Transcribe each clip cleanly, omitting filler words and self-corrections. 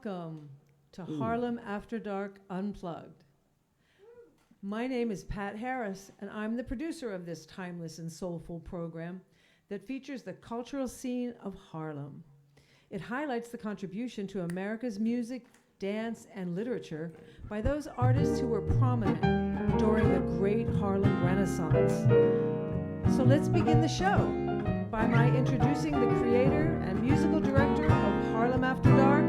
Welcome to Harlem After Dark Unplugged. My name is Pat Harris, and I'm the producer of this timeless and soulful program that features the cultural scene of Harlem. It highlights the contribution to America's music, dance, and literature by those artists who were prominent during the great Harlem Renaissance. So let's begin the show by my introducing the creator and musical director of Harlem After Dark,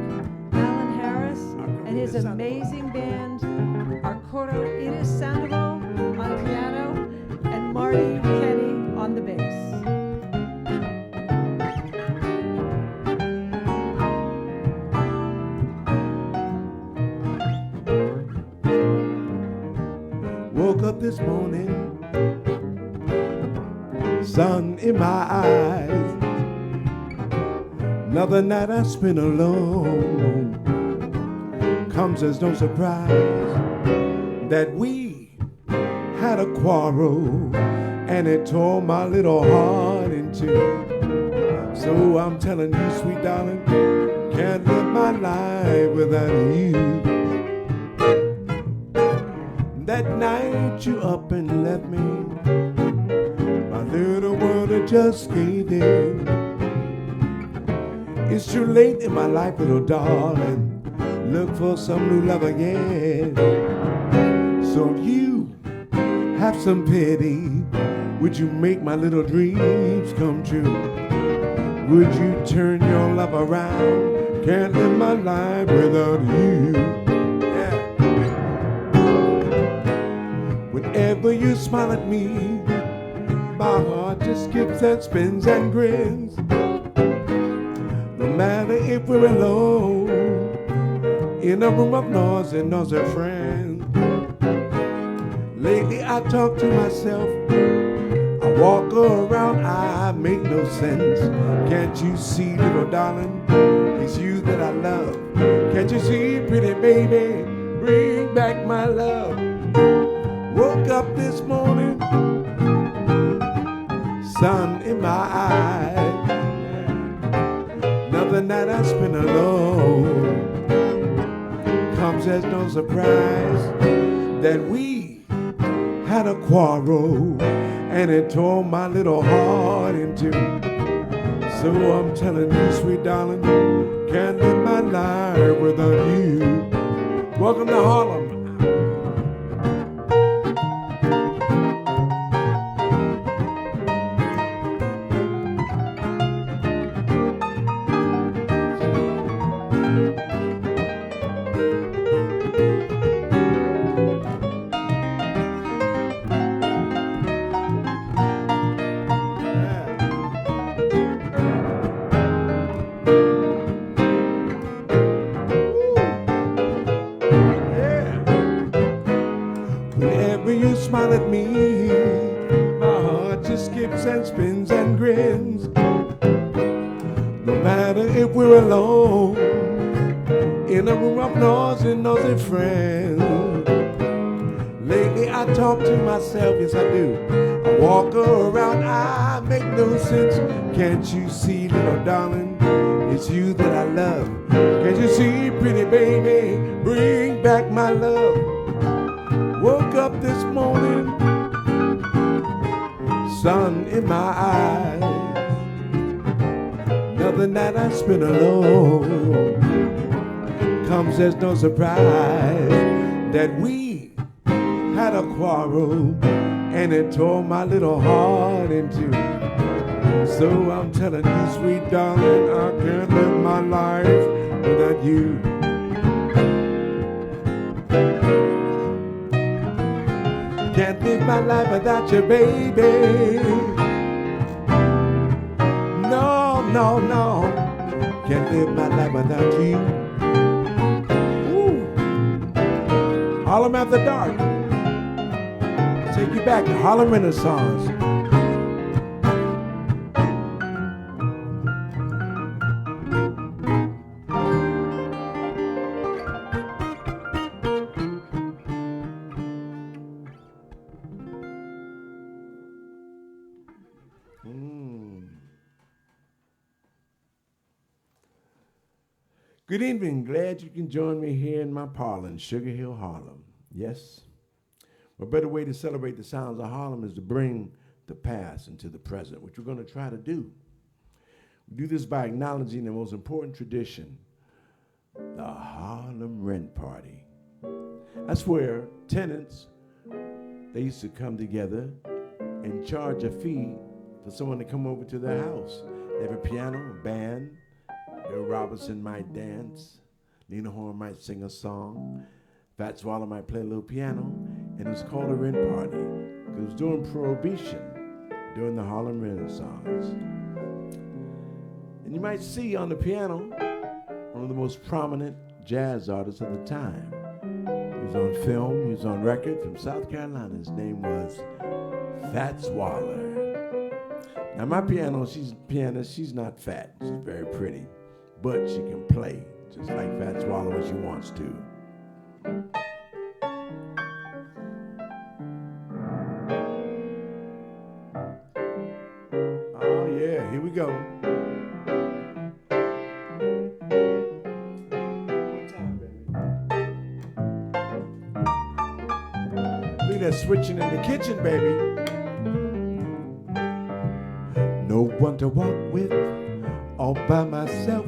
Allan Harris, and his amazing band, Arcoro Iris Sandoval on piano, and Marty Kenny on the bass. Woke up this morning, sun in my eyes. Another night I spent alone. Comes as no surprise that we had a quarrel, and it tore my little heart in two. So I'm telling you, sweet darling, can't live my life without you. That night you up and left me, my little world had just caved in. It's too late in my life, little darling, look for some new love again. So you have some pity, would you make my little dreams come true? Would you turn your love around? Can't live my life without you. Whenever you smile at me, my heart just skips and spins and grins. No matter if we're alone, in a room of noise and noisy friends. Lately I talk to myself, I walk around, I make no sense. Can't you see, little darling, it's you that I love. Can't you see, pretty baby, bring back my love. Woke up this morning, sun in my eyes. Another night I spent alone. Comes as no surprise that we had a quarrel, and it tore my little heart in two. So I'm telling you, sweet darling, can't live my life without you. Welcome to Harlem. Whenever you smile at me, my heart just skips and spins and grins. No matter if we're alone, in a room of noise and noisy friends. Lately I talk to myself, yes I do. I walk around, I make no sense. Can't you see, little darling, it's you that I love. Can't you see, pretty baby, bring back my love. Woke up this morning, sun in my eyes. Another night I spent alone. Comes as no surprise that we had a quarrel, and it tore my little heart in two. So I'm telling you, sweet darling, I can't live my life without you. Can't live my life without you, baby. No, no, no. Can't live my life without you. Ooh. Harlem After Dark. Take you back to Harlem Renaissance. Good evening. Glad you can join me here in my parlor in Sugar Hill, Harlem. Yes, a better way to celebrate the sounds of Harlem is to bring the past into the present, which we're going to try to do. We do this by acknowledging the most important tradition, the Harlem Rent Party. That's where tenants, they used to come together and charge a fee for someone to come over to their house. They have a piano, a band. Bill Robinson might dance. Lena Horne might sing a song. Fats Waller might play a little piano. And it was called a rent party because it was during Prohibition, during the Harlem Renaissance. And you might see on the piano one of the most prominent jazz artists of the time. He was on film, he was on record from South Carolina. His name was Fats Waller. Now my pianist, she's not fat, she's very pretty, but she can play just like Fats Waller when she wants to. Oh yeah, here we go. One time, baby. Look at that switching in the kitchen, baby. No one to walk with, all by myself.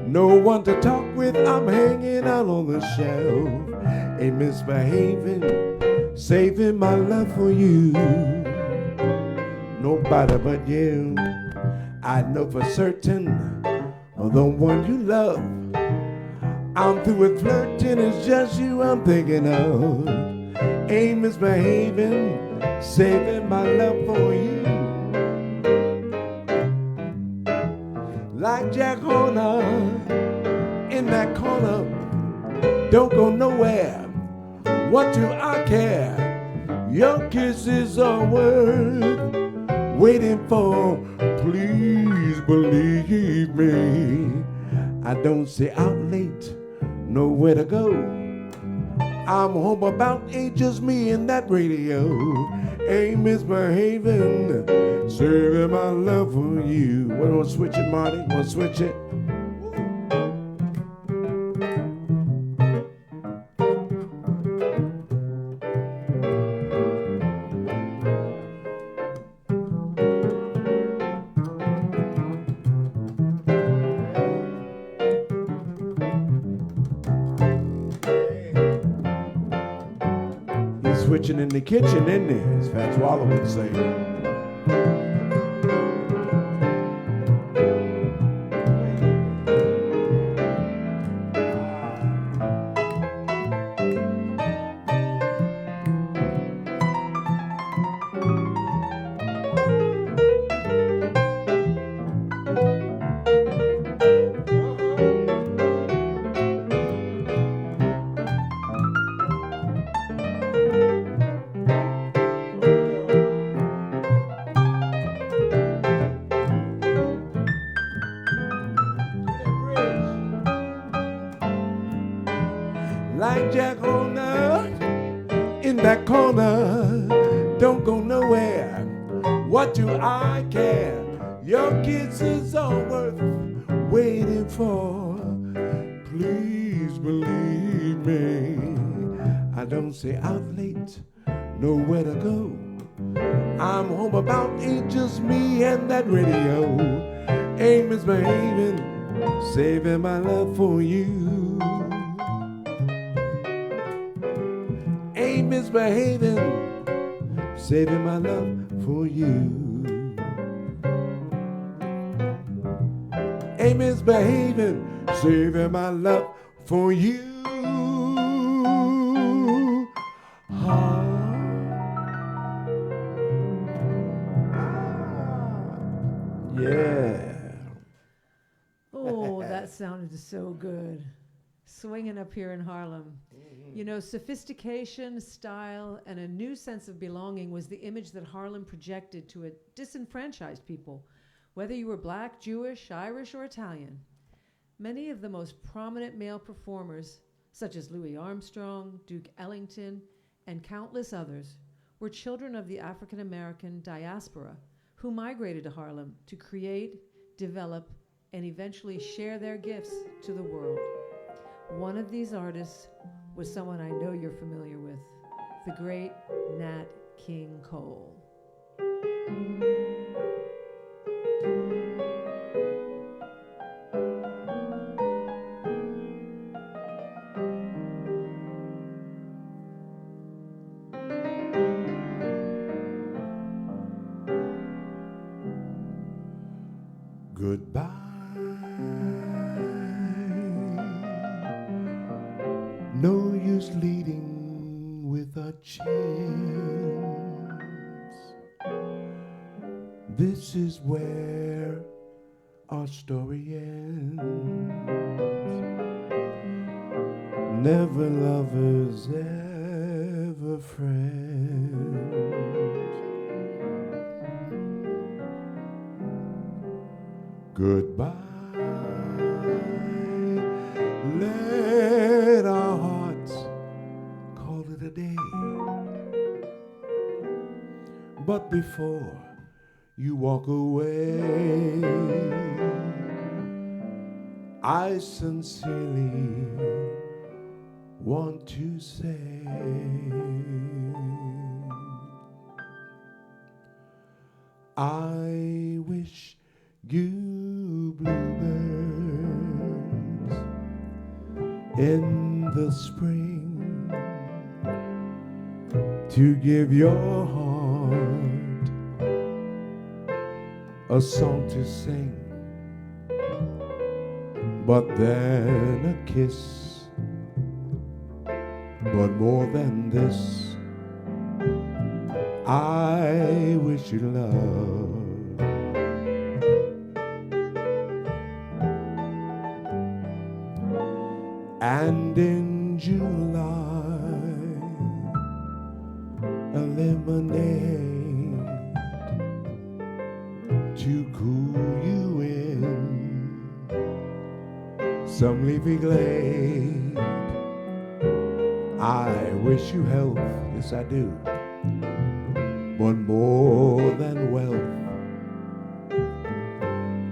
No one to talk with, I'm hanging out on the shelf. Ain't misbehaving, saving my love for you. Nobody but you. I know for certain, the one you love. I'm through with flirting, it's just you I'm thinking of. Ain't misbehaving, saving my love for you. Like Jack Horner in that corner, don't go nowhere. What do I care? Your kisses are worth waiting for. Please believe me. I don't stay out late, nowhere to go. I'm home about 8, just me and that radio. Ain't misbehaving, saving my love for you. What, want to switch it, Marty? Want to switch it? Switching in the kitchen, isn't there? As Fats Waller would say. Like Jack Horner in that corner, don't go nowhere. What do I care? Your kisses are worth waiting for. Please believe me. I don't stay out late, nowhere to go. I'm home about 8, just me and that radio. Ain't misbehaving, saving my love for you. Ain't misbehaving, saving my love for you. Ain't misbehaving, saving my love for you. Yeah. Oh, that sounded so good. Swinging up here in Harlem. You know, sophistication, style, and a new sense of belonging was the image that Harlem projected to a disenfranchised people, whether you were Black, Jewish, Irish, or Italian. Many of the most prominent male performers, such as Louis Armstrong, Duke Ellington, and countless others, were children of the African American diaspora who migrated to Harlem to create, develop, and eventually share their gifts to the world. One of these artists was someone I know you're familiar with, the great Nat King Cole. Goodbye. No use leading with a chance. This is where our story ends. Never lovers, ever friends. Goodbye. Let our hearts call it a day. But before you walk away, I sincerely want to say I wish you bluebirds in the spring to give your heart a song to sing, but then a kiss, but more than this, I wish you love. And in July, a lemonade to cool you in some leafy glade. I wish you health, yes I do, but more than wealth,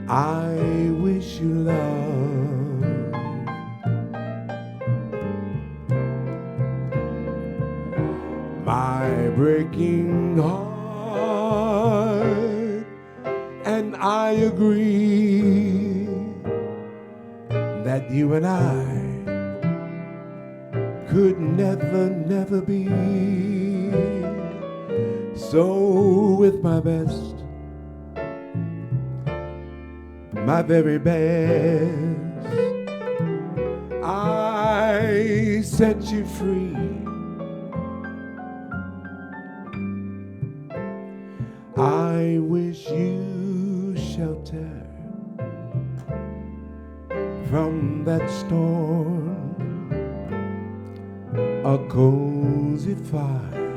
I wish you love. My breaking heart and I agree that you and I could never, never be. So with my best, my very best, I set you free. I wish you shelter from that storm, a cozy fire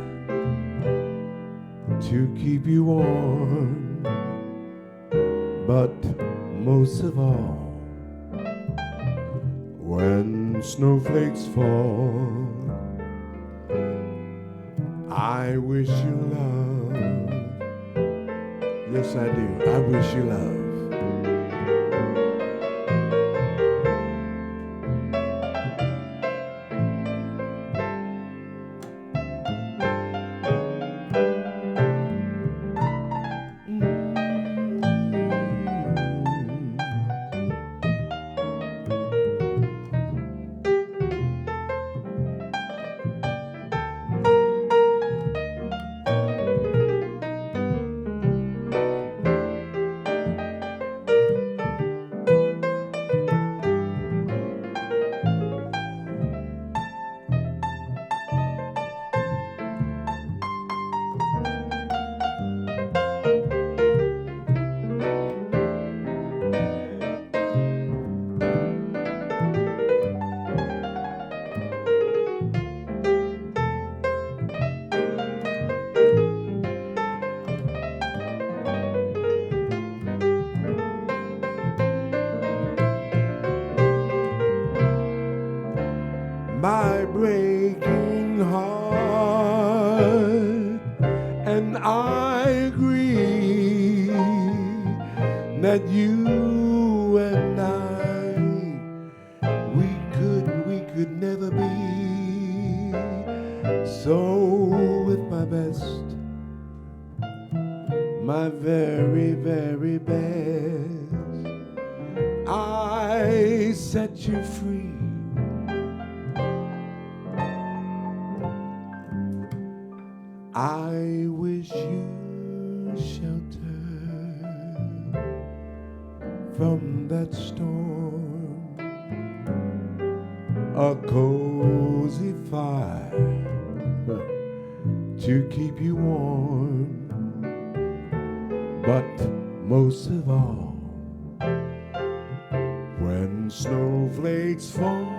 to keep you warm, but most of all, when snowflakes fall, I wish you love. Yes, I do. I wish you love. My breaking heart and I agree that you and could never be so with my best, my very, very best. I set you free. I wish you shelter from that storm, a cozy fire to keep you warm, but most of all, when snowflakes fall,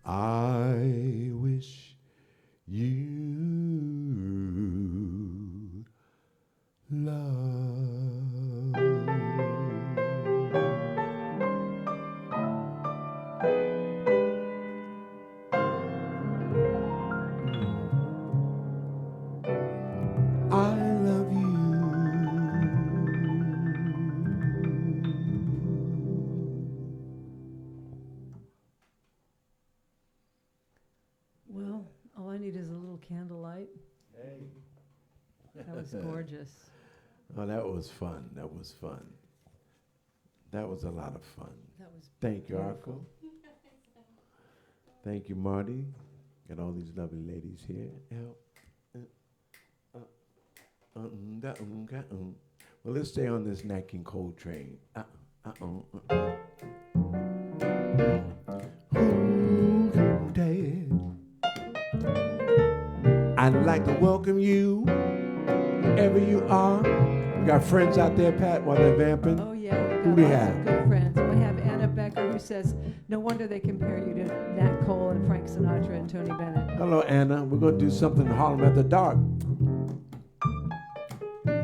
I wish you love. I love you. Well, all I need is a little candlelight. Hey. That was gorgeous. Oh, that was fun. That was fun. That was a lot of fun. That was Thank you, beautiful. Arco. Thank you, Marty. Got all these lovely ladies here. Well, let's stay on this Nat King Cole train. I'd like to welcome you, wherever you are. We got friends out there, Pat, while they're vamping. Oh yeah, we Who got do you lots have? of good friends. We have Anna Becker, who says, no wonder they compare you to Nat Cole and Frank Sinatra and Tony Bennett. Hello, Anna. We're going to do something in Harlem After Dark.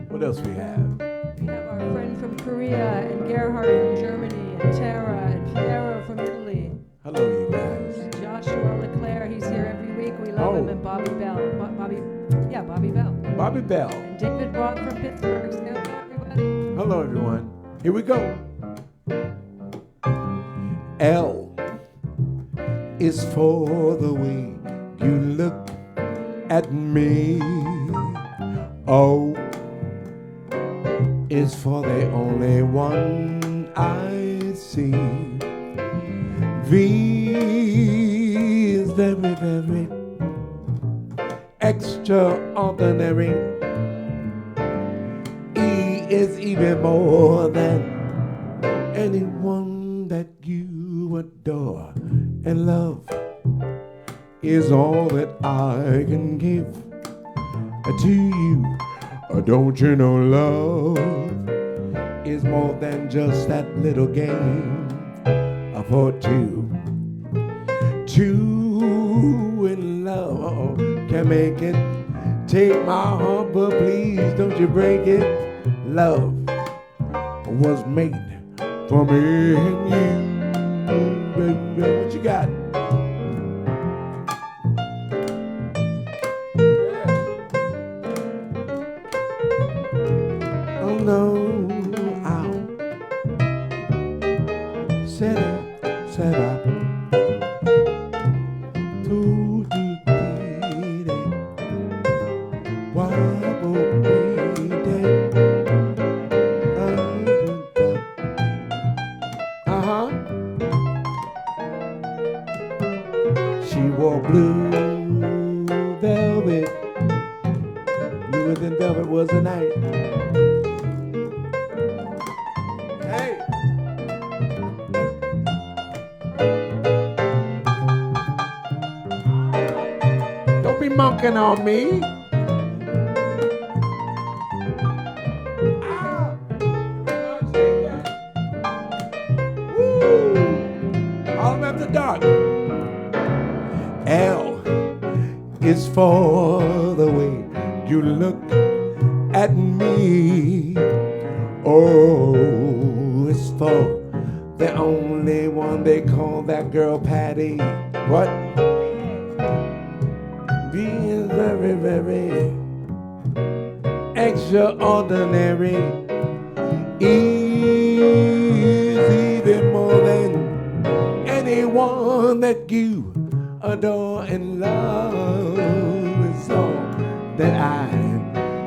What else we have? We have our friend from Korea, and Gerhard from Germany, and Tara, and Piero from Italy. Hello, you guys. And Joshua LeClaire, he's here every week. We love him. And Bobby Bell. Bobby Bell. Bobby Bell. And David Brock from Pittsburgh. Say hello, everybody. Hello, everyone. Here we go. L is for the way you look at me. O is for the only one I see. V is very, very extraordinary. E is even more than anyone that you adore. And love is all that I can give to you. Don't you know love is more than just that little game for two. Two in love can make it. Take my heart, but please don't you break it. Love was made for me and you. Baby, what you got? Oh no, ow. Set up. She wore blue velvet. Bluer than velvet was the night. Hey! Don't be monking on me. Ah! Woo! All after dark. L is for the way you look at me. O is for the only one they call that girl Patty. What? B is very, very extraordinary. E is even more one that you adore and love is all that I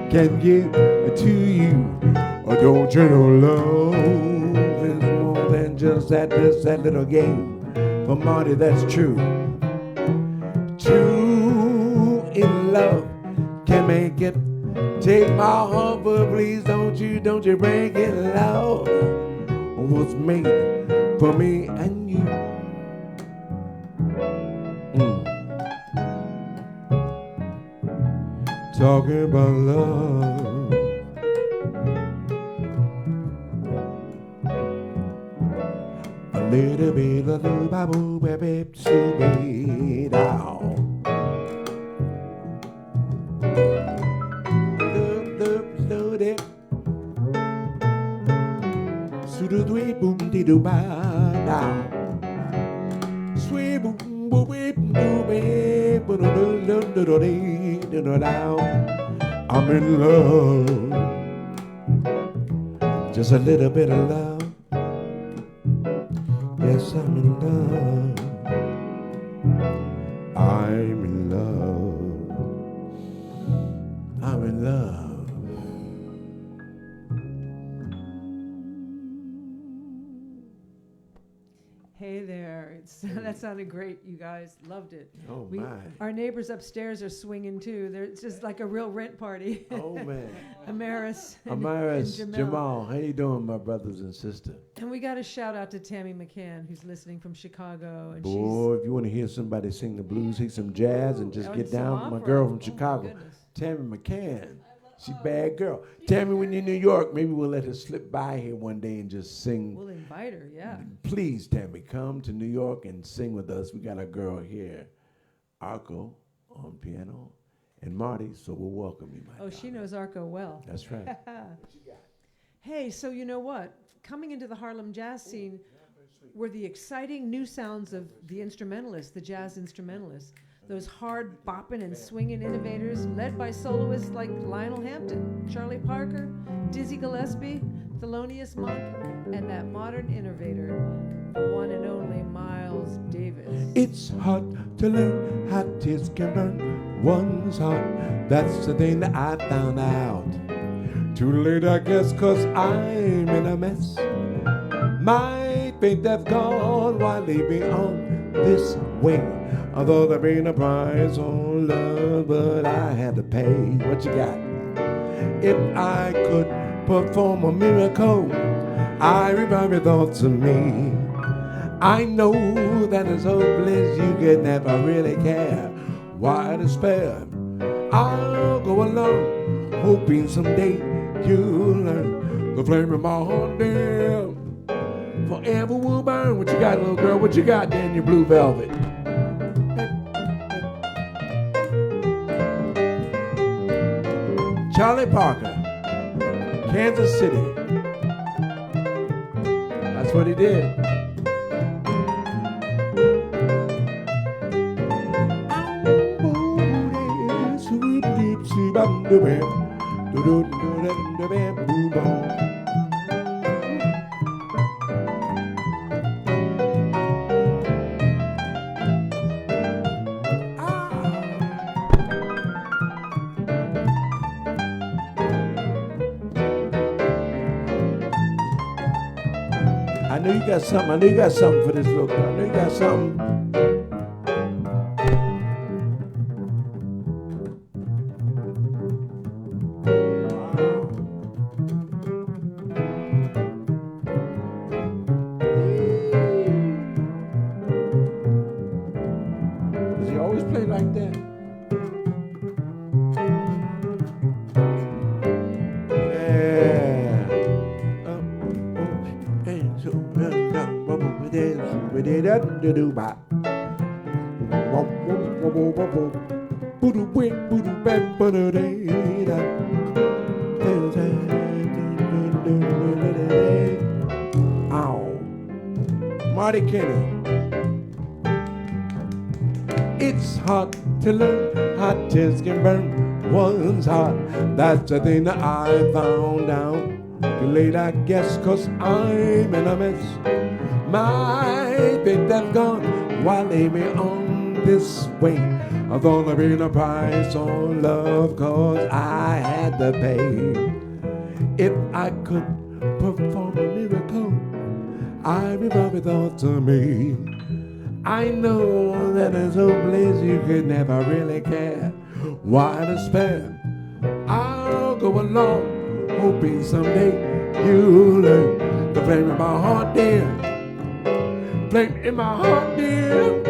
can give to you. Oh, don't you know love is more than just that little game? But Marty, that's true. Two in love can make it. Take my heart, but please don't you break it. Love was made for me and you. Talking about love, a little bit of the Bible, baby, baby, down. Boom dee doo ba down. Sweet boom boom boom boom down. I'm in love. Just a little bit of love. Yes, I'm in love. I'm in love. I'm in love. Hey there. That sounded great, you guys. Loved it. Oh, my. Our neighbors upstairs are swinging, too. It's just like a real rent party. Oh, man. Amaris. Amaris, and Jamal, how you doing, my brothers and sisters? And we got a shout out to Tammy McCann, who's listening from Chicago. And Boy, if you want to hear somebody sing the blues, hear some jazz, and just get down with my opera. girl from Chicago, Tammy McCann. She's a bad girl. Tammy, when you're in New York, maybe we'll let her slip by here one day and just sing. We'll invite her, yeah. Please, Tammy, come to New York and sing with us. We got a girl here, Arco on piano, and Marty, so we'll welcome you, my Oh, she knows Arco well. That's right. Hey, so you know what? Coming into the Harlem jazz scene were the exciting new sounds of the instrumentalists, the jazz instrumentalists. Those hard bopping and swinging innovators led by soloists like Lionel Hampton, Charlie Parker, Dizzy Gillespie, Thelonious Monk, and that modern innovator, the one and only Miles Davis. It's hard to learn how tears can burn one's heart. That's the thing that I found out. Too late, I guess, 'cause I'm in a mess. My faith has gone while leaving on this way. Although there ain't a price on love, but I had to pay. What you got? If I could perform a miracle, I revive your thoughts of me. I know that it's hopeless, you could never really care. Why despair? I'll go along, hoping someday you'll learn the flame in my heart, dear. Forever will burn. What you got, little girl? What you got there in your blue velvet? Charlie Parker, Kansas City. That's what he did. I know you got something. I know you got something for this little girl. I know you got something. Does he always play like that? Ow. Marty Kenny. It's hard to learn how tears can burn one's heart. That's the thing that I found out. Too late, I guess, 'cause I'm in a mess. My faith has gone why lay me on this way? I thought I'd pay the price on love, 'cause I had to pay. If I could perform a miracle, I probably thought to me, I know that there's a place you could never really care. Why to spare? I'll go along, hoping someday you'll learn the flame in my heart, dear. Flame in my heart, dear.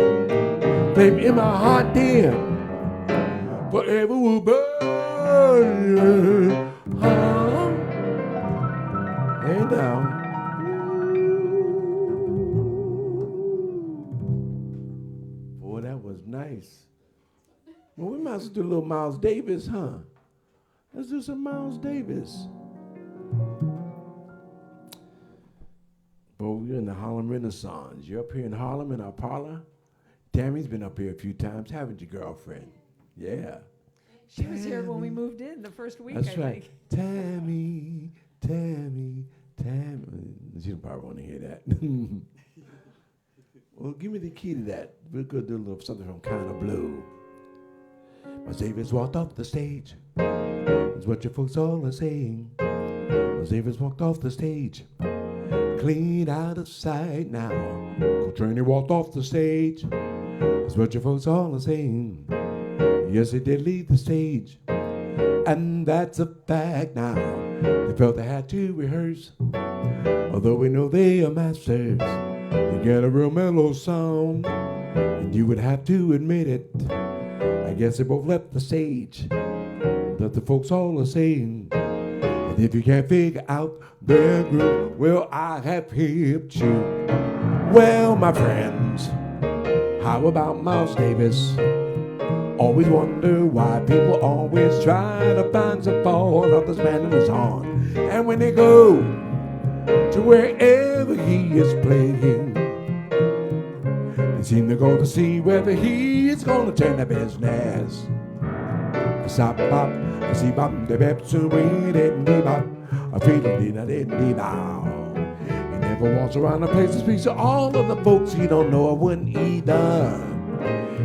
Flame in my heart, dear. Forever will burn. And down. Boy, that was nice. Well, we might as well do a little Miles Davis, huh? Let's do some Miles Davis. Boy, we're in the Harlem Renaissance. You're up here in Harlem in our parlor. Tammy's been up here a few times, haven't you, girlfriend? Yeah. She was here when we moved in the first week, That's I right. think. Tammy, Tammy, Tammy. She don't probably want to hear that. Well, give me the key to that. We're going to do a little something from Kind of Blue. Miles Davis walked off the stage. That's what your folks all are saying. Miles Davis walked off the stage. Clean out of sight now. Coltrane walked off the stage. That's what your folks all are saying. Yes, he did leave the stage. And that's a fact now. They felt they had to rehearse. Although we know they are masters, they get a real mellow sound. And you would have to admit it. I guess they both left the stage. That the folks all are saying. And if you can't figure out their groove, well, I have hipped you. Well, my friends, how about Miles Davis? Always wonder why people always try to find some fault of this man in his horn. And when they go to wherever he is playing, they seem to go to see whether he is gonna turn the business. Stop, bop, see, bop, the bep, so we didn't be bop, a feeling didn't be bow. He never walks around the place and speaks to all of the folks he don't know. I wouldn't either.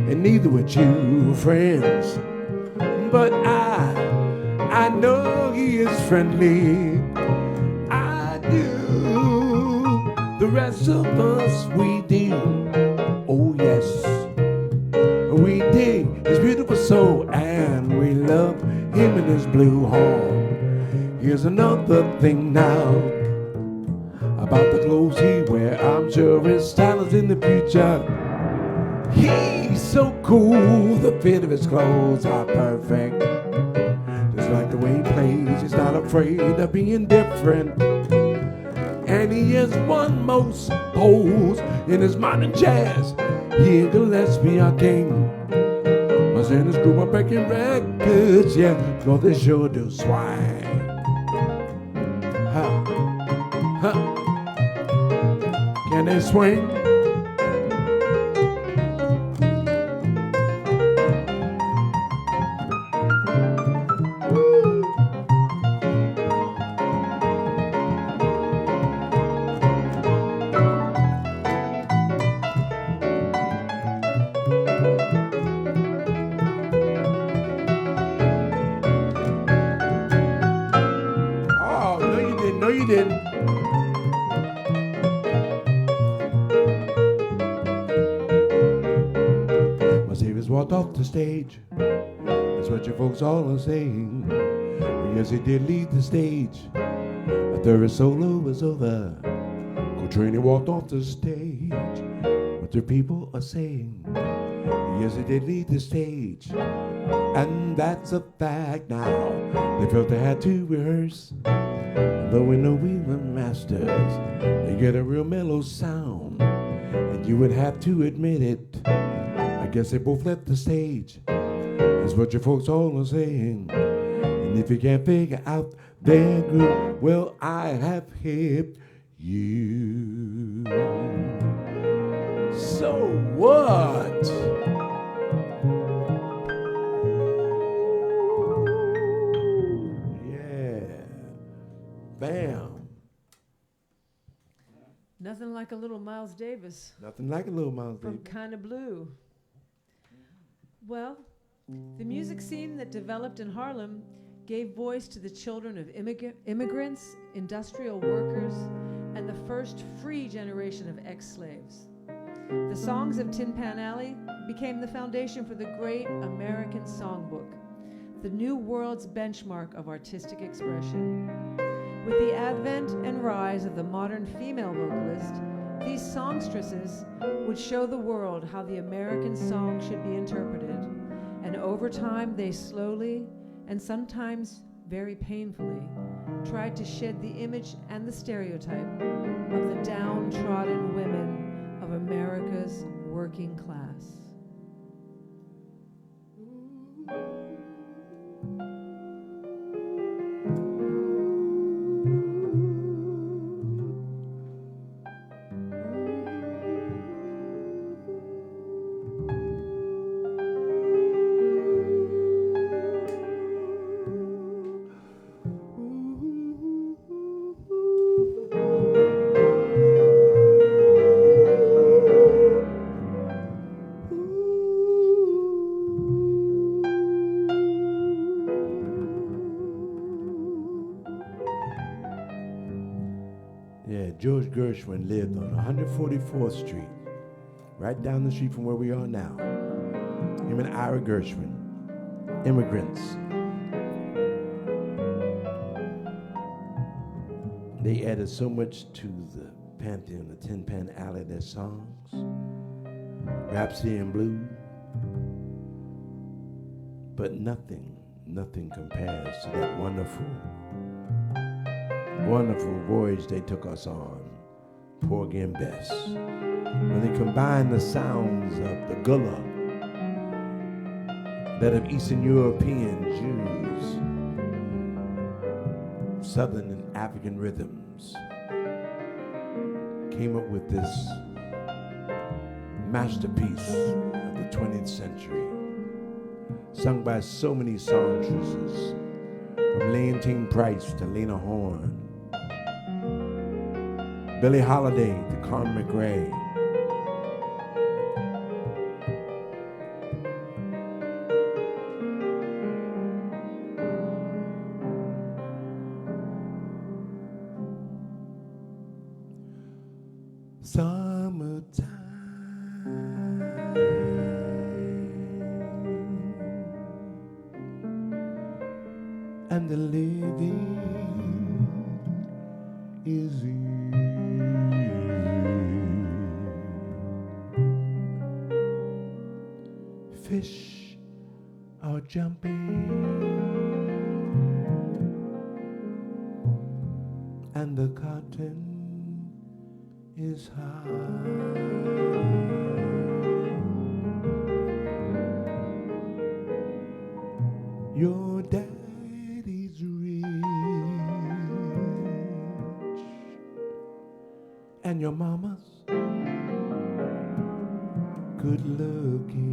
And neither would you, friends. But I know he is friendly. I do. The rest of us, we do. Oh yes, we dig his beautiful soul, and we love him in his blue horn. Here's another thing now about the clothes he wear. I'm sure his style is in the future. He's so cool, the fit of his clothes are perfect. Just like the way he plays, he's not afraid of being different. And he has won most polls in his modern jazz. He and Gillespie are king. My sinners grew up breaking records, yeah, no, they sure do swag. Huh. Huh. Can they swing? No, you didn't. Miles Davis walked off the stage. That's what your folks all are saying. Well, yes, he did leave the stage. After his solo was over, Coltrane walked off the stage. What the people are saying. Yes, he did leave the stage. And that's a fact now. They felt they had to rehearse. Though we know we were masters, they get a real mellow sound. And you would have to admit it. I guess they both left the stage. That's what your folks all are saying. And if you can't figure out their groove, well, I have hipped you. So what? Nothing like a little Miles Miles Davis Nothing like a little Miles from Davis. Kinda Blue. Well, the music scene that developed in Harlem gave voice to the children of immigrants, industrial workers, and the first free generation of ex-slaves. The songs of Tin Pan Alley became the foundation for the great American Songbook, the new world's benchmark of artistic expression. With the advent and rise of the modern female vocalist, these songstresses would show the world how the American song should be interpreted, and over time they slowly, and sometimes very painfully, tried to shed the image and the stereotype of the downtrodden women of America's working class. Yeah, George Gershwin lived on 144th Street, right down the street from where we are now. Him and Ira Gershwin, immigrants. They added so much to the pantheon, the Tin Pan Alley, their songs, Rhapsody in Blue, but nothing compares to that wonderful voyage they took us on, Porgy and Bess. When they combined the sounds of the gullah, that of Eastern European Jews, Southern and African rhythms, came up with this masterpiece of the 20th century, sung by so many songstresses, from Leontine Price to Lena Horne, Billie Holiday to Carmen McRae. Summertime, and the living is easy. Fish are jumping and the cotton is high. Your daddy's rich and your mama's good looking.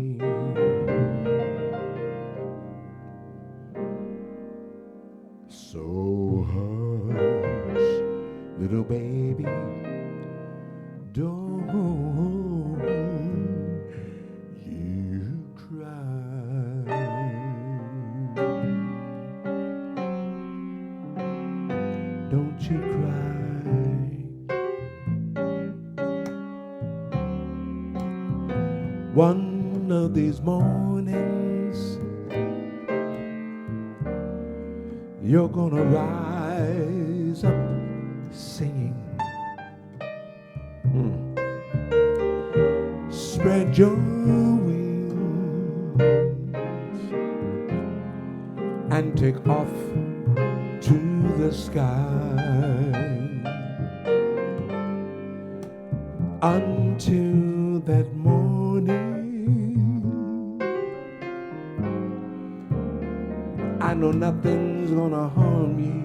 So hush, little baby, don't you cry. Don't you cry. One of these mornings you're gonna rise up singing. Spread your wings and take off to the sky until that morning. I know nothing's gonna harm you.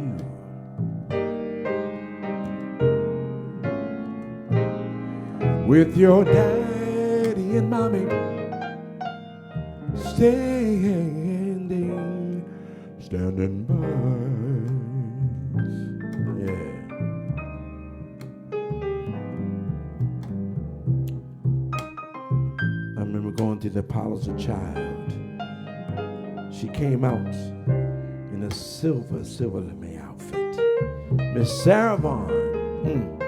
With your daddy and mommy standing by. Yeah. going through the powers of child. She came out in a silver lame outfit. Miss Sarah Vaughan.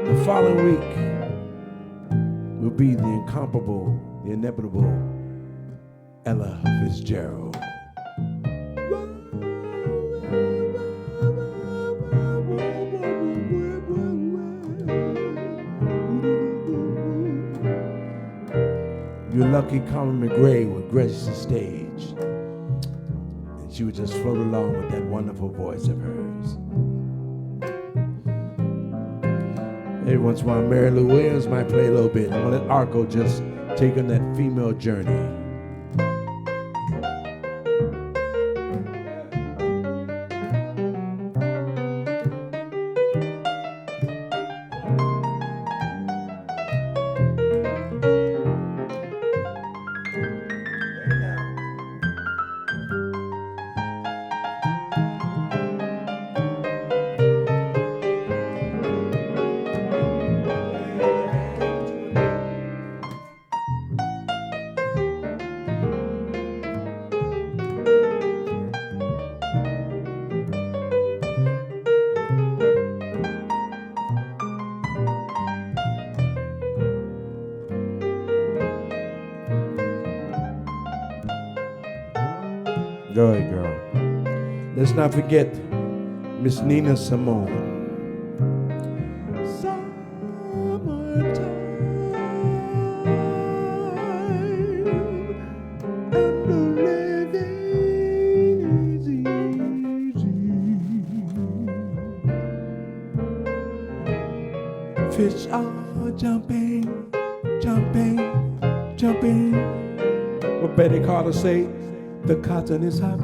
The following week will be the incomparable, the inevitable Ella Fitzgerald. You're lucky Carmen McRae would grace the stage, and she would just float along with that wonderful voice of hers. Every once in a while, Mary Lou Williams might play a little bit. I'm gonna let Arco just take on that female journey. Go ahead, girl. Let's not forget Miss Nina Simone. Summertime and the living is easy. Fish are jumping, jumping, jumping. What Betty Carter say? The cotton is high.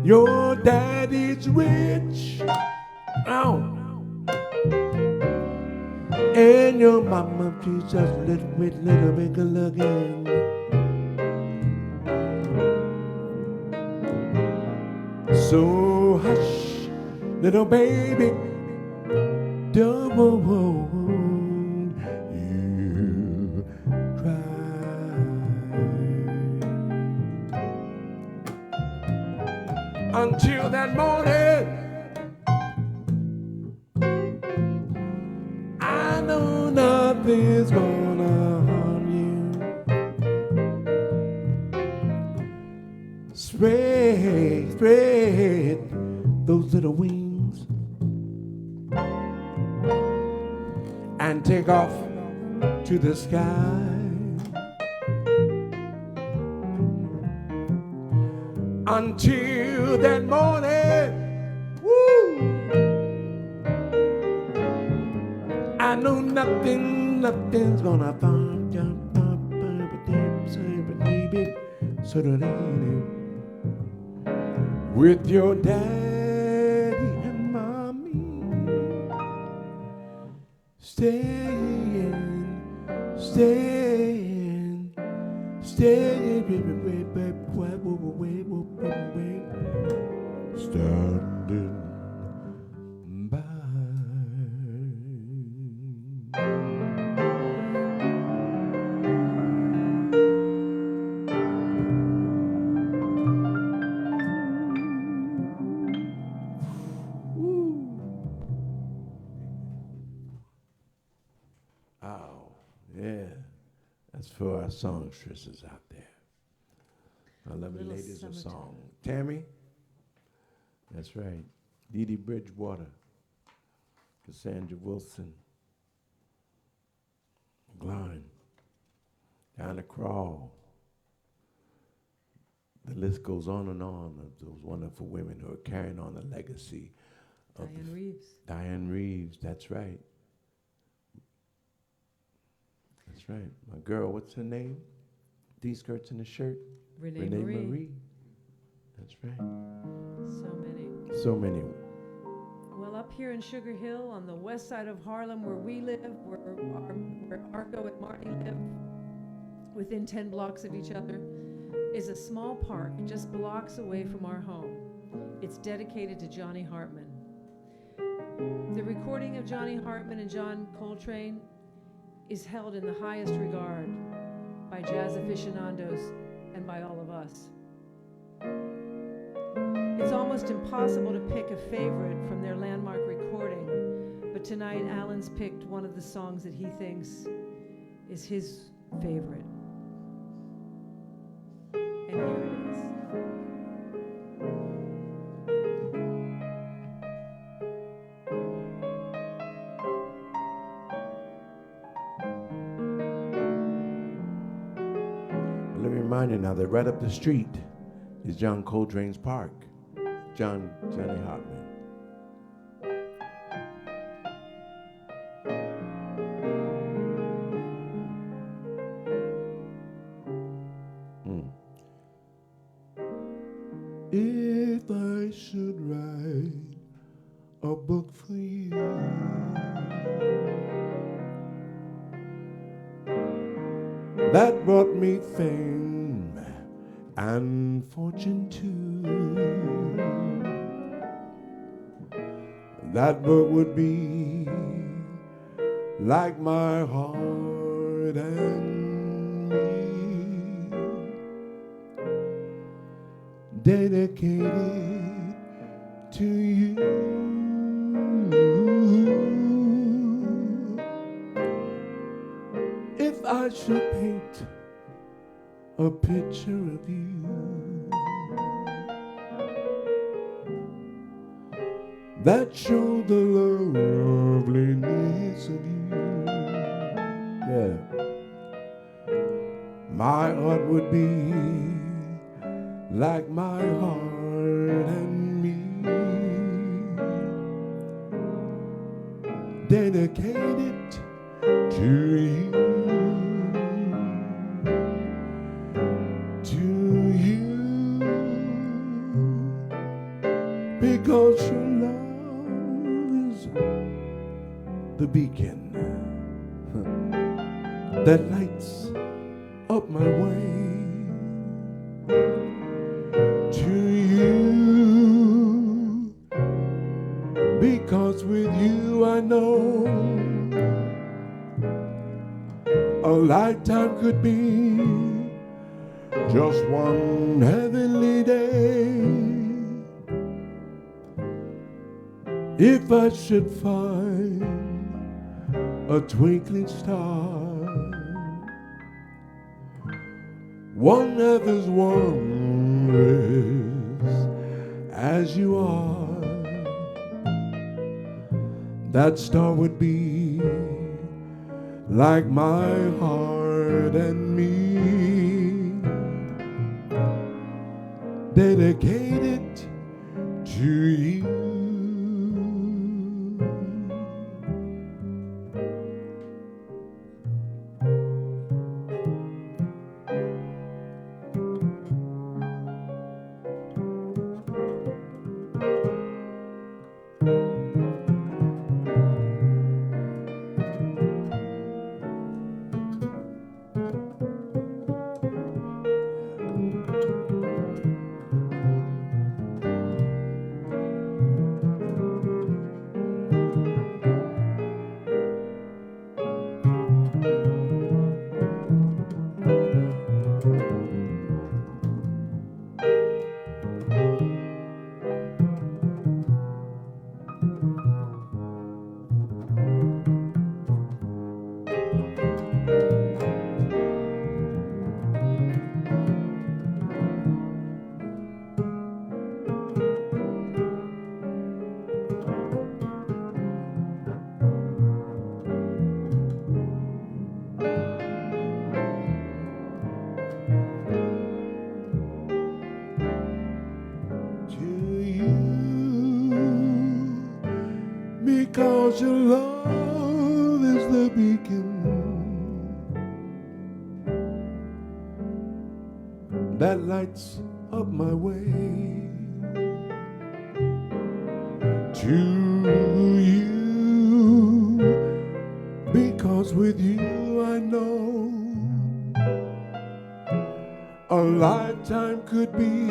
Your daddy's rich. Ow. And your mama, she's just a little bit good looking. So hush, little baby, don't until that morning. I know nothing's gonna harm you. Spread those little wings and take off to the sky. Until that morning, woo! I know nothing's gonna find you. With your daddy and mommy staying, standing by. Oh, yeah. That's for our songstresses out there. Our lovely ladies of song. Tammy? That's right. Dee Dee Bridgewater. Cassandra Wilson. Glenn. Diana Krall. The list goes on of those wonderful women who are carrying on the legacy of Diane Reeves. Diane Reeves, that's right. That's right. My girl, what's her name? These skirts and the shirt? Renee Marie. That's right. So many. So many. Well, up here in Sugar Hill on the west side of Harlem where we live, where Arco and Marty live, within 10 blocks of each other, is a small park just blocks away from our home. It's dedicated to Johnny Hartman. The recording of Johnny Hartman and John Coltrane is held in the highest regard by jazz aficionados and by all of us. It's almost impossible to pick a favorite from their landmark recording, but tonight Allan's picked one of the songs that he thinks is his favorite. And here it is. Let me remind you now that right up the street is John Coltrane's park. Johnny Hartman. If I should write a book for you, that brought me fame and fortune too, that book would be like my heart and me, dedicated to you. If I should paint a picture of you, that showed the loveliness of you, yeah, my heart would be like my heart and me, dedicated to you, because your love is the beacon that lights up my way. To you, because with you I know a lifetime could be just one heavenly day. If I should find a twinkling star, one half as wondrous as you are, that star would be like my heart and me, dedicated to you. Because your love is the beacon that lights up my way. To you, because with you I know a lifetime could be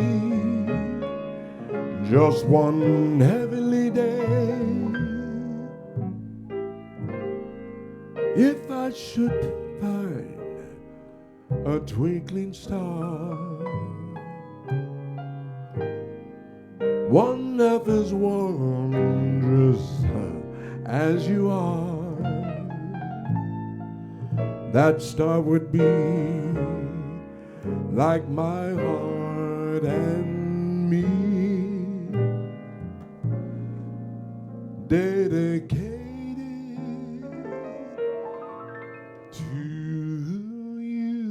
just one heavenly day. If I should find a twinkling star, one of as wondrous as you are, that star would be like my heart and me, dedicated to you.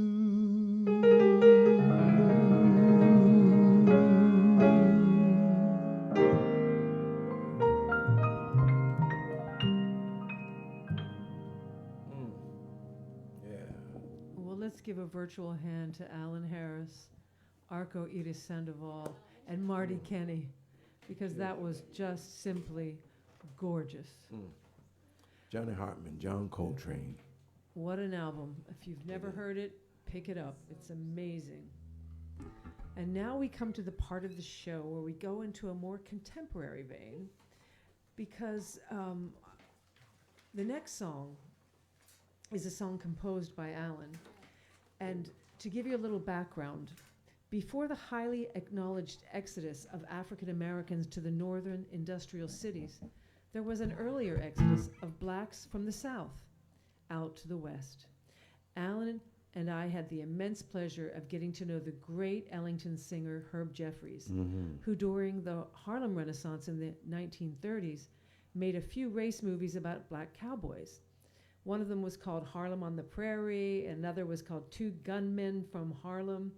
Well, let's give a virtual hand to Allan Harris, Arco Iris Sandoval, and Marty Kenny, because that was just simply gorgeous. Johnny Hartman, John Coltrane. What an album. If you've never heard it, pick it up. It's amazing. And now we come to the part of the show where we go into a more contemporary vein, because the next song is a song composed by Allan. And to give you a little background, before the highly acknowledged exodus of African Americans to the northern industrial cities, there was an earlier exodus of blacks from the South out to the West. Allan and I had the immense pleasure of getting to know the great Ellington singer Herb Jeffries, who during the Harlem Renaissance in the 1930s made a few race movies about black cowboys. One of them was called Harlem on the Prairie, another was called Two Gunmen from Harlem,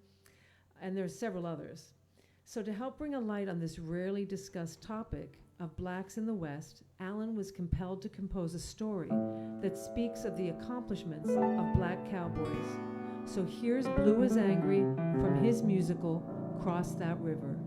and there's several others. So to help bring a light on this rarely discussed topic of blacks in the West, Allan was compelled to compose a story that speaks of the accomplishments of black cowboys. So here's Blue is Angry from his musical, Cross That River.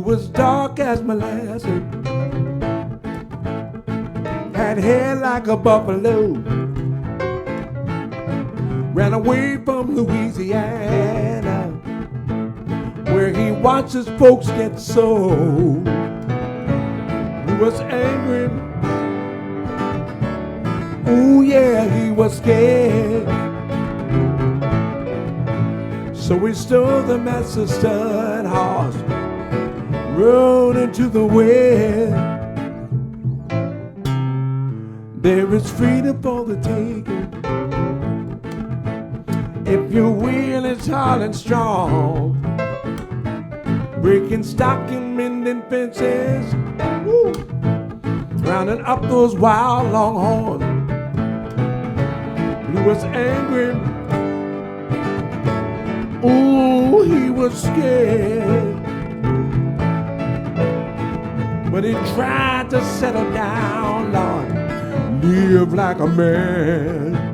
Was dark as molasses, had hair like a buffalo, ran away from Louisiana, where he watched his folks get sold. He was angry, ooh yeah, he was scared, So we stole the master stud horse, rode into the wind. There is freedom for the taking if your will is hard and strong. Breaking stock and mending fences, woo, rounding up those wild longhorns. He was angry, ooh, he was scared, but he tried to settle down, Lord, live like a man.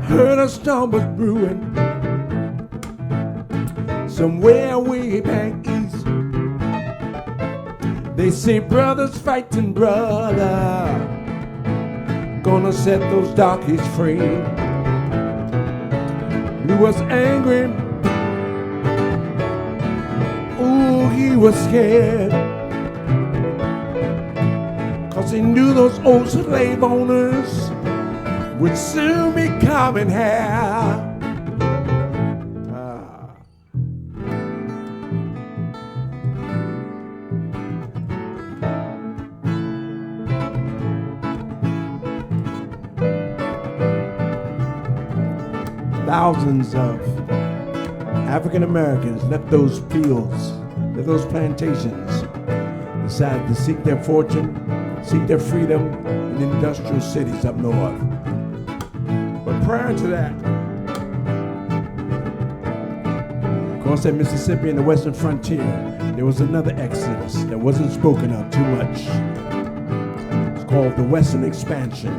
Heard a storm was brewing somewhere way back east. They say brothers fighting brother, gonna set those darkies free. Blue was angry, ooh, he was scared, 'cause he knew those old slave owners would soon be coming here. Thousands of African Americans left those fields, left those plantations, decided to seek their fortune, seek their freedom in industrial cities up north. But prior to that, across that Mississippi and the western frontier, there was another exodus that wasn't spoken of too much. It's called the Western Expansion.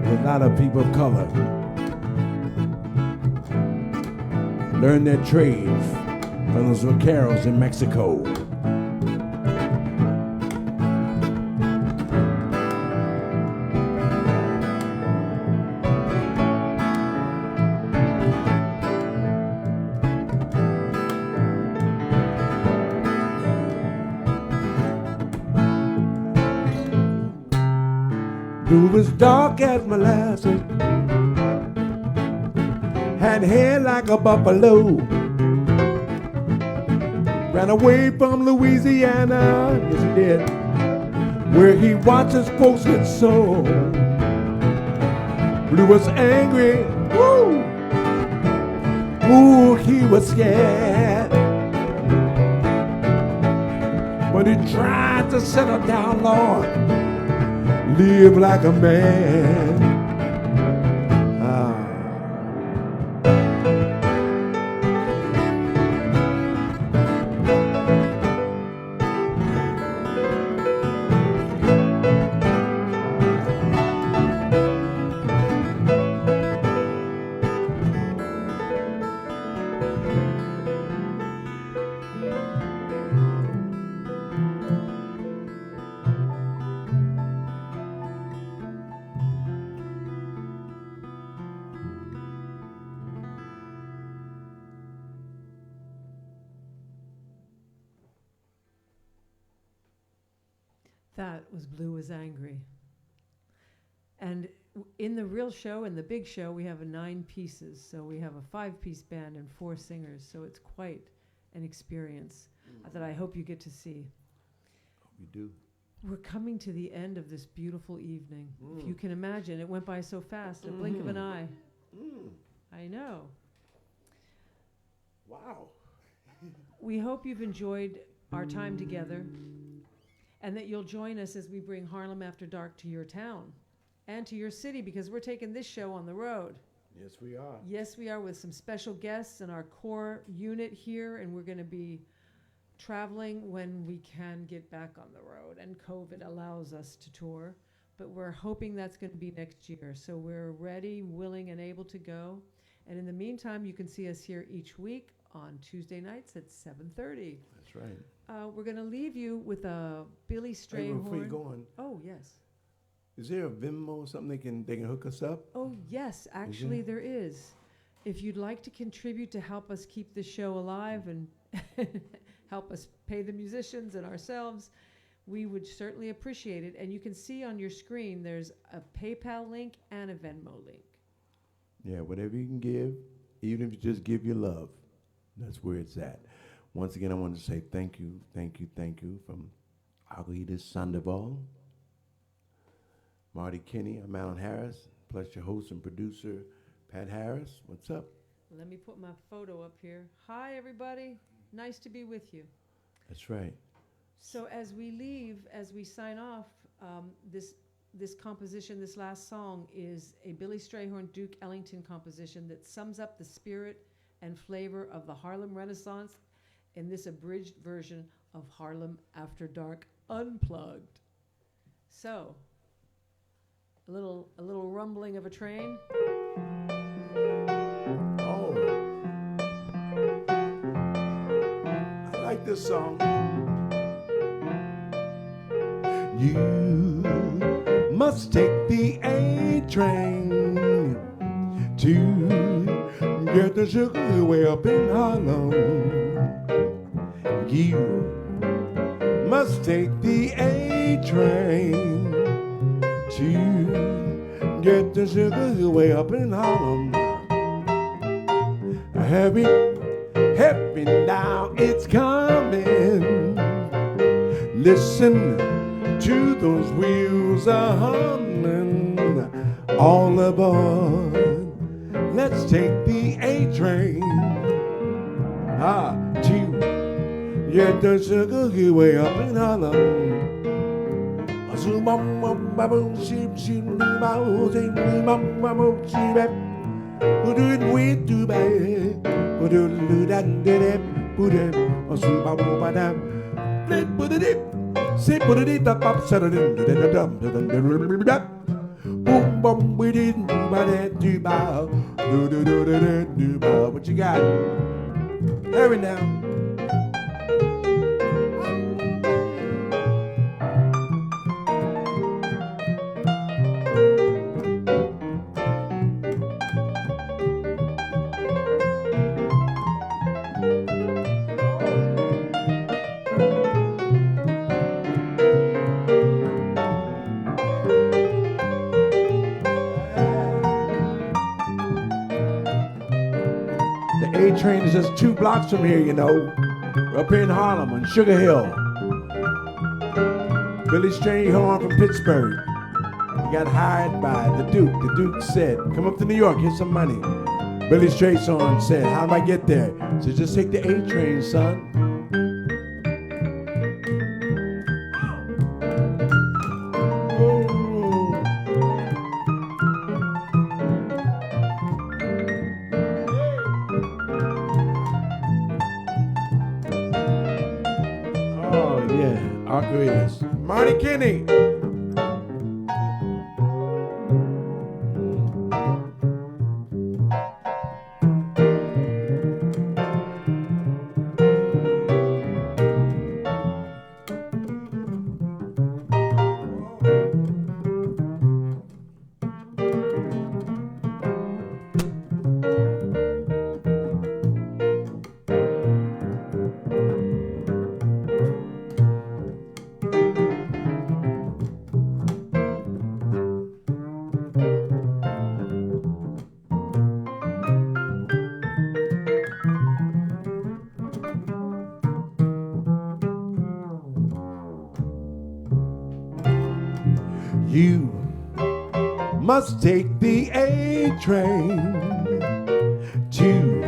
A lot of people of color learned their trade from those vaqueros in Mexico. Blue was dark as molasses, had hair like a buffalo, ran away from Louisiana, yes he did, where he watched his folks get sold. Blue was angry, woo, ooh, he was scared, but he tried to settle down, Lord, live like a man. That was Blue was Angry. And in the real show, in the big show, we have 9 pieces. So we have a 5-piece band and 4 singers. So it's quite an experience that I hope you get to see. We do. We're coming to the end of this beautiful evening. If you can imagine, it went by so fast, a blink of an eye. I know. Wow. We hope you've enjoyed our time together and that you'll join us as we bring Harlem After Dark to your town and to your city, because we're taking this show on the road. Yes, we are. Yes, we are, with some special guests and our core unit here, and we're going to be traveling when we can get back on the road and COVID allows us to tour, but we're hoping that's going to be next year. So we're ready, willing, and able to go. And in the meantime, you can see us here each week on Tuesday nights at 7:30. That's right. We're going to leave you with a Billy Strayhorn. Before you go on, Oh, yes. is there a Venmo or something they can hook us up? Oh, yes, actually there is. If you'd like to contribute to help us keep the show alive and help us pay the musicians and ourselves, we would certainly appreciate it. And you can see on your screen there's a PayPal link and a Venmo link. Yeah, whatever you can give, even if you just give your love, that's where it's at. Once again, I want to say thank you from Aguidas Sandoval, Marty Kinney, I'm Allan Harris, plus your host and producer, Pat Harris. What's up? Let me put my photo up here. Hi, everybody. Nice to be with you. That's right. So as we leave, as we sign off, this composition, this last song, is a Billy Strayhorn Duke Ellington composition that sums up the spirit and flavor of the Harlem Renaissance in this abridged version of Harlem After Dark Unplugged. So, a little rumbling of a train. Oh, I like this song. You must take the A train to get the sugar way up in Harlem. You must take the A train to get the sugar way up in Harlem. Heavy now, it's coming. Listen to those wheels a-humming. All aboard, let's take the A-train to get the sugar way up in Harlem. Boom, boom, we didn't do that, do bow, do bow. What you got? Hurry now. The A train is just 2 blocks from here, you know. Up here in Harlem on Sugar Hill. Billy Strayhorn from Pittsburgh. He got hired by the Duke. The Duke said, come up to New York, here's some money. Billy Strayhorn said, how do I get there? He said, just take the A train, son. Marty Kinney. You must take the A train to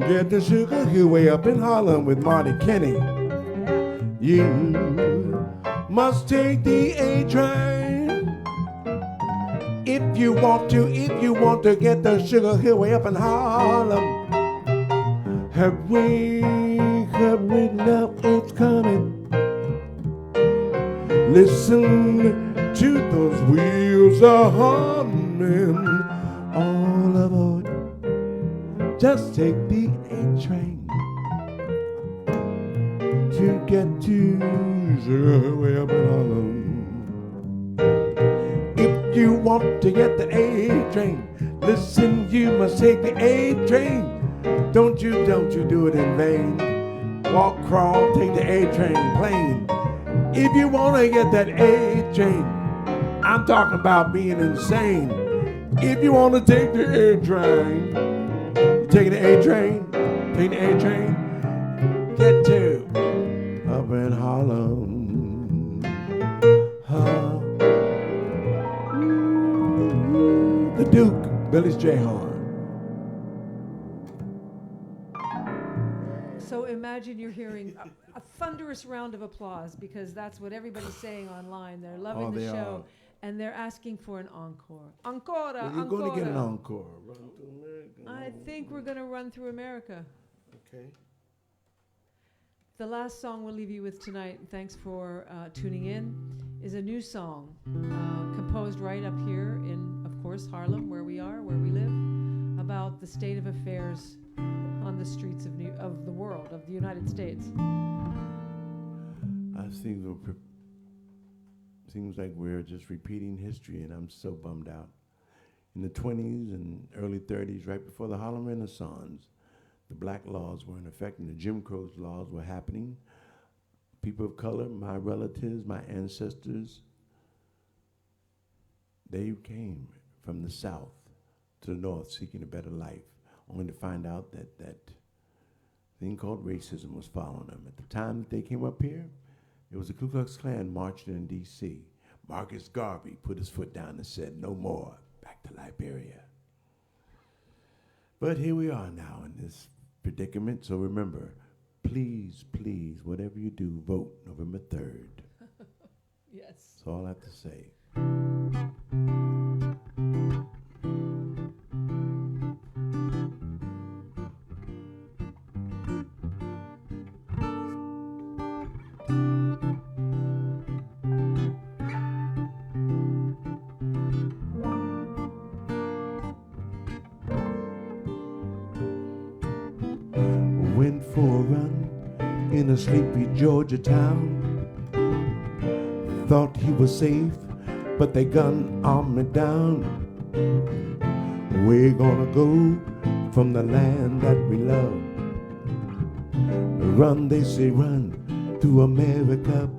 get the sugar way up in Harlem with Marty Kinney. You must take the A train if you want to get the sugar hill way up in Harlem. Hurry, hurry now, it's coming. Listen to those wheels a humming. All aboard, Just take the A train to get to way up in Harlem. If you want to get the A train, listen, you must take the A train. Don't you do it in vain. Walk, crawl, take the A train plain. If you want to get that A train, I'm talking about being insane. If you want to take the A train, you take the A train, take the A train, get to up in Harlem. The Duke, Billy's J. Horn. So imagine you're hearing a thunderous round of applause because that's what everybody's saying online. They're loving the show. And they're asking for an encore. Ancora, well, you're going to get an encore. Run through America. I think we're going to run through America. Okay. The last song we'll leave you with tonight, and thanks for tuning in, is a new song composed right up here in, of course, Harlem, where we live, about the state of affairs on the streets of the world, of the United States. Seems like we're just repeating history, and I'm so bummed out. In the 20s and early 30s, right before the Harlem Renaissance, the black laws were in effect and the Jim Crow laws were happening. People of color, my relatives, my ancestors, they came from the South to the North seeking a better life, only to find out that thing called racism was following them. At the time that they came up here, it was the Ku Klux Klan marching in D.C. Marcus Garvey put his foot down and said, no more, back to Liberia. But here we are now in this predicament. So remember, please, please, whatever you do, vote November 3rd. Yes. That's all I have to say. Went for a run in a sleepy Georgia town. Thought he was safe, but they gunned me down. We're gonna go from the land that we love. Run, they say, run through America.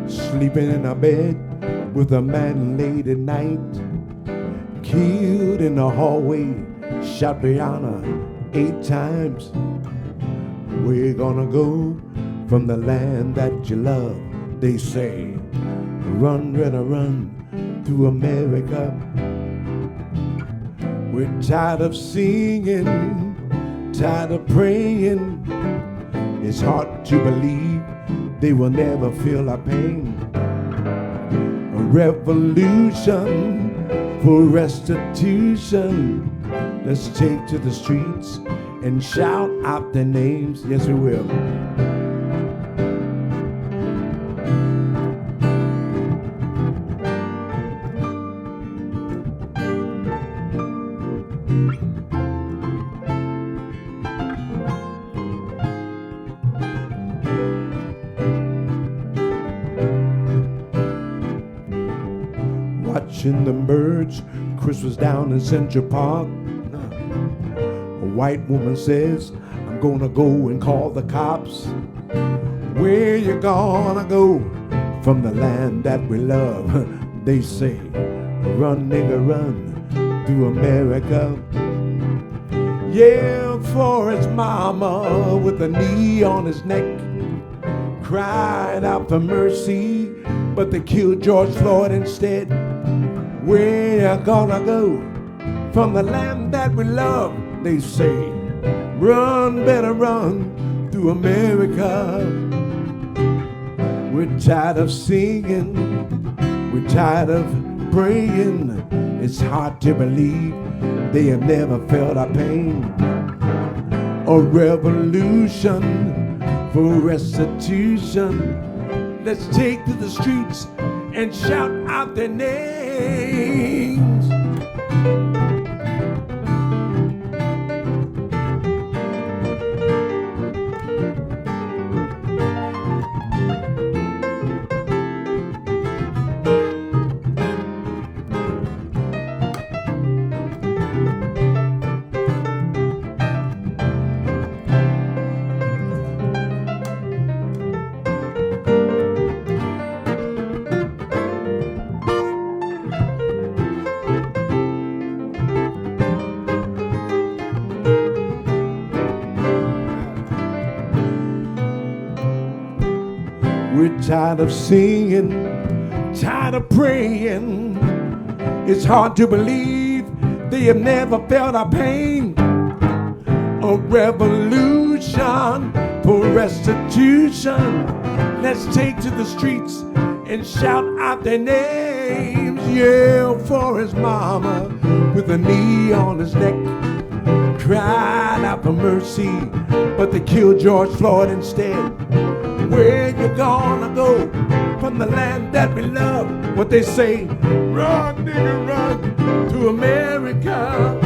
Sleeping in a bed with a man late at night. Killed in the hallway, shot Brianna 8 times. We're gonna go from the land that you love. They say, run, Retta, run through America. We're tired of singing, tired of praying. It's hard to believe they will never feel our pain. A revolution for restitution. Let's take to the streets and shout out their names. Yes, we will. Watching the birds, Chris was down in Central Park. A white woman says, I'm gonna go and call the cops. Where you gonna go from the land that we love? They say, run, nigga, run through America. Yeah, for his mama with a knee on his neck cried out for mercy, but they killed George Floyd instead. Where you gonna go from the land that we love? They say, run, better run through America. We're tired of singing, we're tired of praying. It's hard to believe they have never felt our pain. A revolution for restitution. Let's take to the streets and shout out their names. tired of singing, tired of praying. It's hard to believe they have never felt our pain. A revolution for restitution. Let's take to the streets and shout out their names. Yeah, for his mama with a knee on his neck, cried out for mercy, but they killed George Floyd instead. Where you gonna go from the land that we love? What they say, run, nigga, run to America.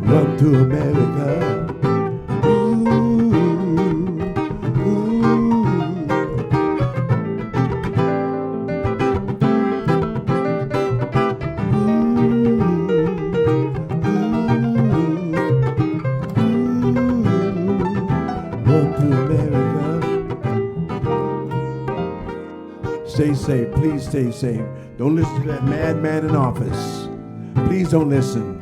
Run to America. Stay safe, please stay safe. Don't listen to that madman in office. Please don't listen.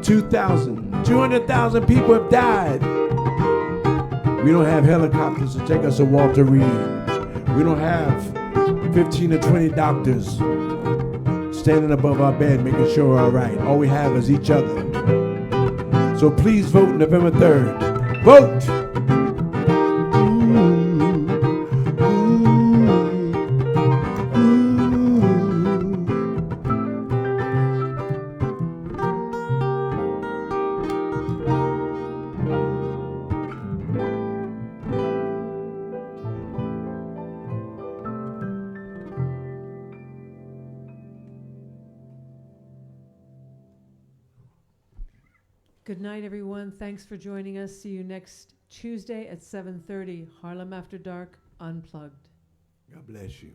200,000 people have died. We don't have helicopters to take us to Walter Reed. We don't have 15 or 20 doctors standing above our bed making sure we're all right. All we have is each other. So please vote November 3rd. Vote! Good night, everyone. Thanks for joining us. See you next Tuesday at 7:30, Harlem After Dark Unplugged. God bless you.